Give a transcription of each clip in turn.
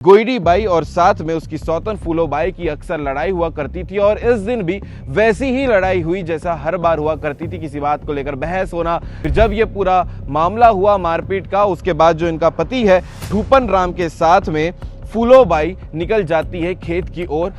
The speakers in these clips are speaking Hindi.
गोइडी बाई और साथ में उसकी सौतन फूलो बाई की अक्सर लड़ाई हुआ करती थी और इस दिन भी वैसी ही लड़ाई हुई जैसा हर बार हुआ करती थी। किसी बात को लेकर बहस होना। फिर जब ये पूरा मामला हुआ मारपीट का, उसके बाद जो इनका पति है ठूपन राम के साथ में फूलो बाई निकल जाती है खेत की ओर।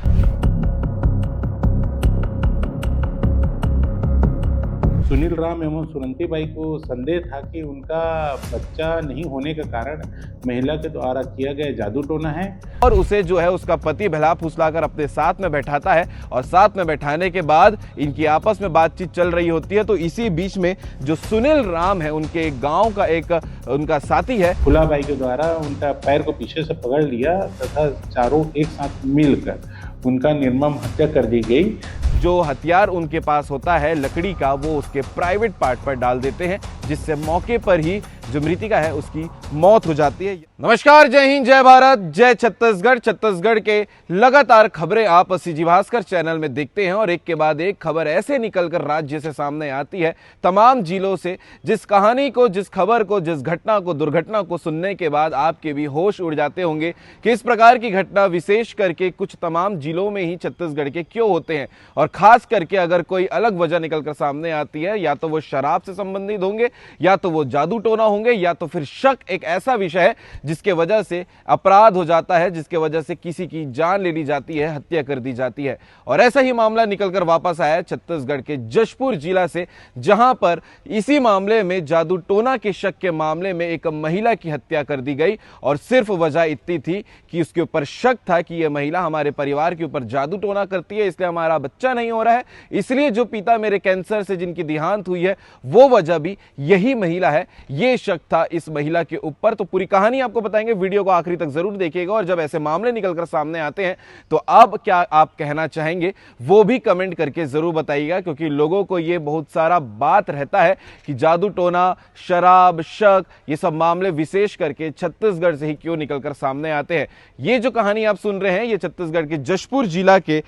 सुनील राम एवं सुरंती बाई को संदेह था कि उनका बच्चा नहीं होने का कारण महिला के द्वारा किया गया जादू टोना है और उसे जो है उसका पति बहला फुसलाकर अपने साथ में बैठाता है और साथ में बैठाने के बाद इनकी आपस में बातचीत चल रही होती है। तो इसी बीच में जो सुनील राम है उनके गांव का एक उनका साथी है, फूला बाई के द्वारा उनका पैर को पीछे से पकड़ लिया तथा चारों एक साथ मिलकर उनका निर्मम हत्या कर दी गई। जो हथियार उनके पास होता है लकड़ी का, वो उसके प्राइवेट पार्ट पर डाल देते हैं, जिससे मौके पर ही जो मृतिका है उसकी मौत हो जाती है। नमस्कार, जय हिंद, जय भारत, जय छत्तीसगढ़। छत्तीसगढ़ के लगातार खबरें आप सीजी भास्कर चैनल में देखते हैं और एक के बाद एक खबर ऐसे निकलकर राज्य से सामने आती है तमाम जिलों से। जिस कहानी को, जिस खबर को, जिस घटना को, दुर्घटना को सुनने के बाद आपके भी होश उड़ जाते होंगे कि इस प्रकार की घटना विशेष करके कुछ तमाम जिलों में ही छत्तीसगढ़ के क्यों होते हैं। और खास करके अगर कोई अलग वजह निकलकर सामने आती है, या तो वो शराब से संबंधित होंगे, या तो वो जादू टोना होंगे, या तो फिर शक एक ऐसा विषय है जिसके वजह से अपराध हो जाता है, जिसके वजह से किसी की जान ले ली जाती है, हत्या कर दी जाती है। और ऐसा ही मामला निकलकर वापस आया छत्तीसगढ़ के जशपुर जिला से, जहां पर इसी मामले में जादू टोना के शक के मामले में एक महिला की हत्या कर दी गई। और सिर्फ वजह इतनी थी कि उसके ऊपर शक था कि यह महिला हमारे परिवार के ऊपर जादू टोना करती है, इसलिए हमारा बच्चा नहीं हो रहा है, इसलिए जो पिता मेरे कैंसर से जिनकी देहांत हुई है वो वजह भी यही महिला है। ये शक था इस महिला के ऊपर। तो पूरी कहानी आपको बताएंगे, वीडियो को आखिरी तक जरूर देखिएगा। और जब ऐसे मामले निकलकर सामने आते हैं तो अब क्या आप कहना चाहेंगे वो भी कमेंट करके जरूर बताइएगा, क्योंकि लोगों को ये बहुत सारा बात रहता है कि जादू टोना, शराब, शक, ये सब मामले विशेष करके छत्तीसगढ़ से ही क्यों निकलकर सामने आते हैं। ये जो कहानी आप सुन रहे हैं ये छत्तीसगढ़ के जशपुर जिला के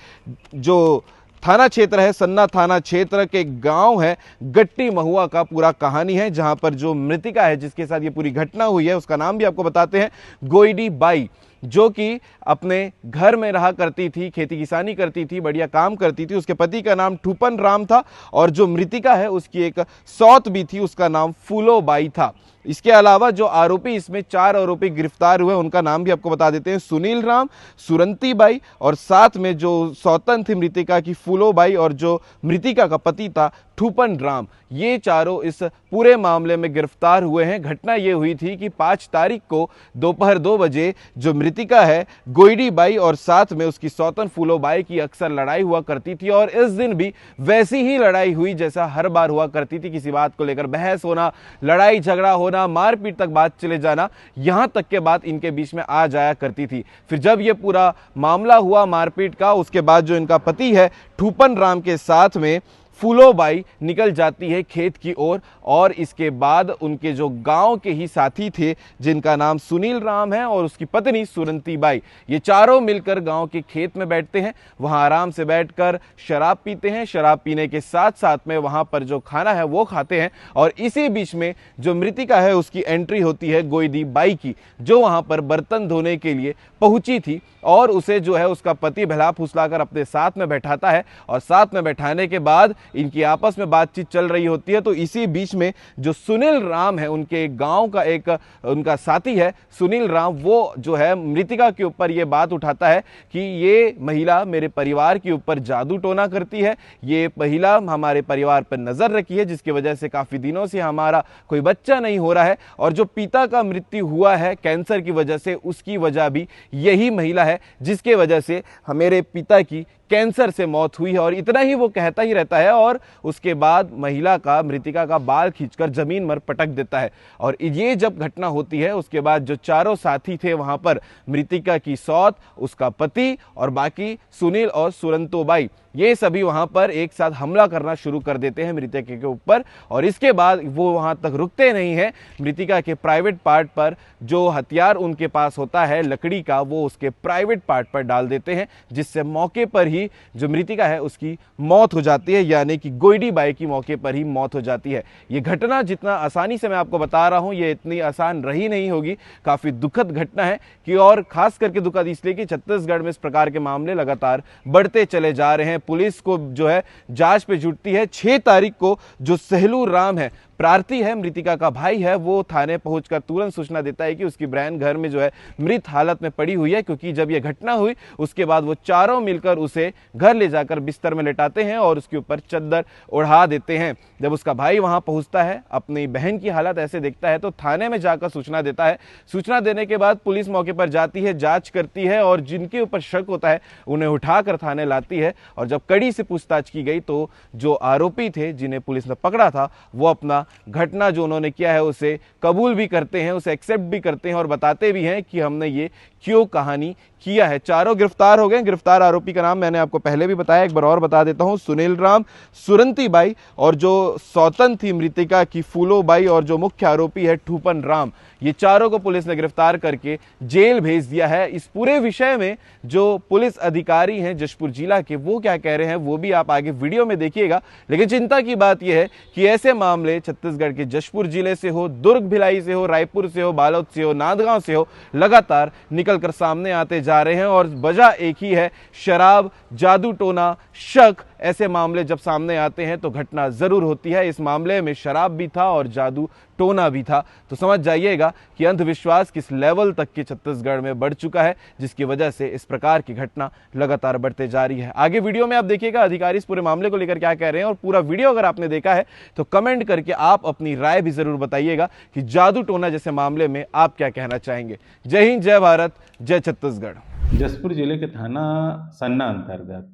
जो थाना क्षेत्र है, सन्ना थाना क्षेत्र के गांव है गट्टी महुआ का पूरा कहानी है, जहां पर जो मृतिका है जिसके साथ ये पूरी घटना हुई है उसका नाम भी आपको बताते हैं, गोइडी बाई, जो कि अपने घर में रहा करती थी, खेती किसानी करती थी, बढ़िया काम करती थी। उसके पति का नाम ठूपन राम था और जो मृतिका है उसकी एक सौत भी थी, उसका नाम फूलो बाई था। इसके अलावा जो आरोपी, इसमें 4 आरोपी गिरफ्तार हुए, उनका नाम भी आपको बता देते हैं, सुनील राम, सुरंती बाई और साथ में जो सौतन थी मृतिका की फूलो बाई और जो मृतिका का पति था ठूपन राम। ये चारों इस पूरे मामले में गिरफ्तार हुए हैं। घटना ये हुई थी कि 5 तारीख को दोपहर 2 बजे जो मृतिका है गोइडी बाई और साथ में उसकी सौतन फूलो बाई की अक्सर लड़ाई हुआ करती थी और इस दिन भी वैसी ही लड़ाई हुई जैसा हर बार हुआ करती थी। किसी बात को लेकर बहस होना, लड़ाई झगड़ा होना, मारपीट तक बात चले जाना, यहां तक के बात इनके बीच में आ जाया करती थी। फिर जब ये पूरा मामला हुआ मारपीट का, उसके बाद जो इनका पति है ठूपन राम के साथ में फूलो बाई निकल जाती है खेत की ओर। और इसके बाद उनके जो गांव के ही साथी थे जिनका नाम सुनील राम है और उसकी पत्नी सुरंती बाई, ये चारों मिलकर गांव के खेत में बैठते हैं। वहां आराम से बैठकर शराब पीते हैं। शराब पीने के साथ साथ में वहां पर जो खाना है वो खाते हैं। और इसी बीच में जो मृतिका है उसकी एंट्री होती है गोइडी बाई की, जो वहां पर बर्तन धोने के लिए पहुंची थी और उसे जो है उसका पति बहला फुसलाकर अपने साथ में बैठाता है। और साथ में बैठाने के बाद इनकी आपस में बातचीत चल रही होती है। तो इसी बीच में जो सुनील राम है, उनके गांव का एक उनका साथी है सुनील राम, वो जो है मृतिका के ऊपर ये बात उठाता है कि ये महिला मेरे परिवार के ऊपर जादू टोना करती है, ये महिला हमारे परिवार पर नजर रखी है, जिसकी वजह से काफी दिनों से हमारा कोई बच्चा नहीं हो रहा है। और जो पिता का मृत्यु हुआ है कैंसर की वजह से, उसकी वजह भी यही महिला है, जिसके वजह से मेरे पिता की कैंसर से मौत हुई है। और इतना ही वो कहता ही रहता है और उसके बाद महिला का, मृतिका का बाल खींचकर जमीन पर पटक देता है। और ये जब घटना होती है उसके बाद जो चारों साथी थे वहां पर, मृतिका की सौत, उसका पति और बाकी सुनील और सुरंतो बाई, ये सभी वहां पर एक साथ हमला करना शुरू कर देते हैं मृतिका के ऊपर। और इसके बाद वो वहां तक रुकते नहीं हैं। मृतिका के प्राइवेट पार्ट पर जो हथियार उनके पास होता है लकड़ी का, वो उसके प्राइवेट पार्ट पर डाल देते हैं, जिससे मौके पर ही जो मृतिका है उसकी मौत हो जाती है। यानी कि गोइडी बाई की मौके पर ही मौत हो जाती है। ये घटना जितना आसानी से मैं आपको बता रहा हूं, ये इतनी आसान रही नहीं होगी, काफी दुखद घटना है कि, और खास करके दुखद इसलिए कि छत्तीसगढ़ में इस प्रकार के मामले लगातार बढ़ते चले जा रहे हैं। पुलिस को जो है जांच पे जुटती है। 6 तारीख को जो सहलू राम है, प्रार्थी है, मृतिका का भाई है, वो थाने पहुंचकर तुरंत सूचना देता है कि उसकी बहन घर में जो है मृत हालत में पड़ी हुई है, क्योंकि जब यह घटना हुई उसके बाद वो चारों मिलकर उसे घर ले जाकर बिस्तर में लेटाते हैं और उसके ऊपर चद्दर ओढ़ा देते हैं। जब उसका भाई वहां पहुंचता है, अपनी बहन की हालत ऐसे देखता है, तो थाने में जाकर सूचना देता है। सूचना देने के बाद पुलिस मौके पर जाती है, जांच करती है और जिनके ऊपर शक होता है उन्हें उठाकर थाने लाती है। और जब कड़ी से पूछताछ की गई तो जो आरोपी थे जिन्हें पुलिस ने पकड़ा था, वो अपना घटना जो उन्होंने किया है उसे कबूल भी करते हैं, उसे एक्सेप्ट भी करते हैं और बताते भी हैं कि हमने ये क्यों कहानी किया है। चारों गिरफ्तार हो गए। गिरफ्तार आरोपी का नाम मैंने आपको पहले भी बताया, एक बार और बता देता हूं, सुनील राम, सुरंती बाई और जो सौतन थी मृतिका की फूलो बाई और जो मुख्य आरोपी है ठूपन राम, ये चारों को पुलिस ने गिरफ्तार करके जेल भेज दिया है। इस पूरे विषय में जो पुलिस अधिकारी हैं जशपुर जिला के, वो क्या कह रहे हैं वो भी आप आगे वीडियो में देखिएगा। लेकिन चिंता की बात यह है कि ऐसे मामले छत्तीसगढ़ के जशपुर जिले से हो, दुर्ग भिलाई से हो, रायपुर से हो, बालोद से हो, नांदगांव से हो, लगातार निकलकर सामने आते जा रहे हैं और वजह एक ही है, शराब, जादू टोना, शक। ऐसे मामले जब सामने आते हैं तो घटना जरूर होती है। इस मामले में शराब भी था और जादू टोना भी था। तो समझ जाइएगा कि अंधविश्वास किस लेवल तक के छत्तीसगढ़ में बढ़ चुका है, जिसकी वजह से इस प्रकार की घटना लगातार बढ़ते जा रही है। आगे वीडियो में आप देखिएगा अधिकारी इस पूरे मामले को लेकर क्या कह रहे हैं, और पूरा वीडियो अगर आपने देखा है तो कमेंट करके आप अपनी राय भी जरूर बताइएगा कि जादू टोना जैसे मामले में आप क्या कहना चाहेंगे। जय हिंद, जय भारत, जय छत्तीसगढ़। जसपुर जिले के थाना सन्ना अंतर्गत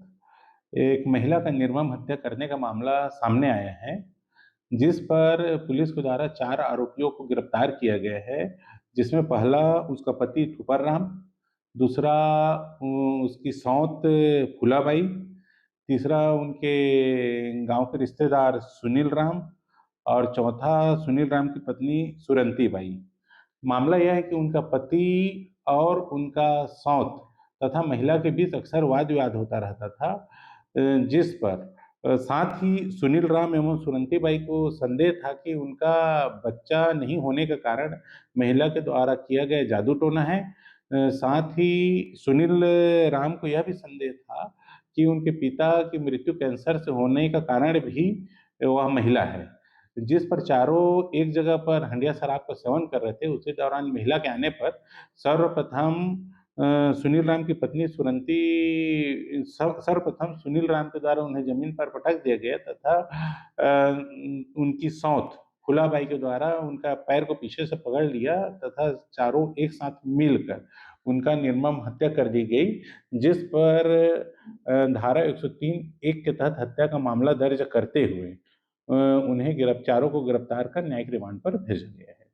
एक महिला का निर्मम हत्या करने का मामला सामने आया है, जिस पर पुलिस के द्वारा 4 आरोपियों को गिरफ्तार किया गया है। जिसमें पहला उसका पति ठुपर राम, दूसरा उसकी सौत फूलाबाई, तीसरा उनके गांव के रिश्तेदार सुनील राम और चौथा सुनील राम की पत्नी सुरंती बाई। मामला यह है कि उनका पति और उनका सौत तथा महिला के बीच अक्सर वाद विवाद होता रहता था, जिस पर साथ ही सुनील राम एवं सुरंती बाई को संदेह था कि उनका बच्चा नहीं होने के कारण महिला के द्वारा किया गया जादू टोना है। साथ ही सुनील राम को यह भी संदेह था कि उनके पिता की मृत्यु कैंसर से होने का कारण भी वह महिला है। जिस पर चारों एक जगह पर हंडिया शराब का सेवन कर रहे थे, उसी दौरान महिला के आने पर सर्वप्रथम सुनील राम की पत्नी सुरंती सर्वप्रथम सुनील राम के द्वारा उन्हें जमीन पर पटक दिया गया तथा उनकी सौत फुलाबाई के द्वारा उनका पैर को पीछे से पकड़ लिया तथा चारों एक साथ मिलकर उनका निर्मम हत्या कर दी गई। जिस पर धारा 103(1) के तहत हत्या का मामला दर्ज करते हुए उन्हें चारों को गिरफ्तार कर न्यायिक रिमांड पर भेजा गया है।